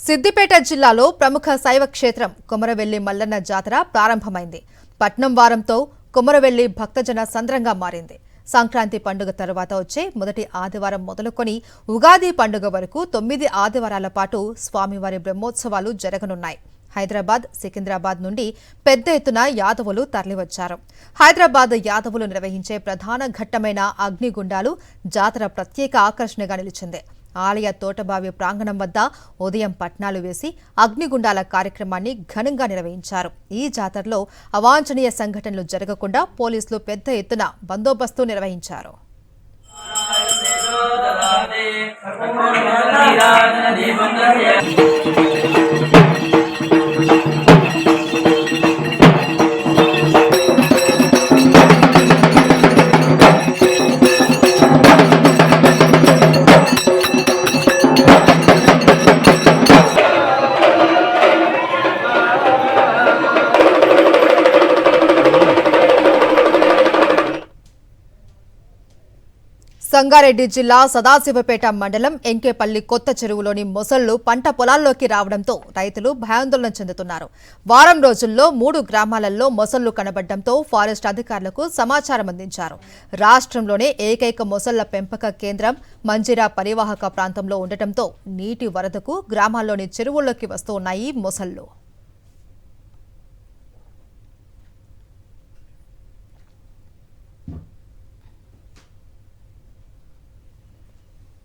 సిద్దిపేట జిల్లాలో ప్రముఖ శైవ క్షేత్రం కొమరవెల్లి మల్లన్న జాతర ప్రారంభమైంది. పట్నం వారంతో కొమరవెల్లి భక్తజన సంద్రంగా మారింది. సంక్రాంతి పండుగ తర్వాత వచ్చే మొదటి ఆదివారం మొదలుకొని ఉగాది పండుగ వరకు 9 ఆదివారాల పాటు స్వామివారి బ్రహ్మోత్సవాలు జరగనున్నాయి. హైదరాబాద్, సికింద్రాబాద్ నుండి పెద్ద ఎత్తున యాదవులు తరలివచ్చారు. హైదరాబాద్ యాదవులు నిర్వహించే ప్రధాన ఘట్టమైన అగ్నిగుండాలు జాతర ప్రత్యేక ఆకర్షణగా నిలిచింది. ఆలయ తోటబావి ప్రాంగణం వద్ద ఉదయం పట్నాలు వేసి అగ్నిగుండాల కార్యక్రమాన్ని ఘనంగా నిర్వహించారు. ఈ జాతరలో అవాంఛనీయ సంఘటనలు జరగకుండా పోలీసులు పెద్ద ఎత్తున బందోబస్తు నిర్వహించారు. సంగారెడ్డి జిల్లా సదాశివపేట మండలం ఎంకేపల్లి కొత్త చెరువులోని మొసళ్లు పంట పొలాల్లోకి రావడంతో రైతులు భయాందోళన చెందుతున్నారు. వారం రోజుల్లో 3 గ్రామాలలో మొసళ్లు కనబడడంతో ఫారెస్ట్ అధికారులకు సమాచారం అందించారు. రాష్ట్రంలోనే ఏకైక మొసళ్ల పెంపక కేంద్రం మంజిరా పరివాహక ప్రాంతంలో ఉండటంతో నీటి వరదకు గ్రామాల్లోని చెరువుల్లోకి వస్తూ ఉన్నాయి మొసళ్లు.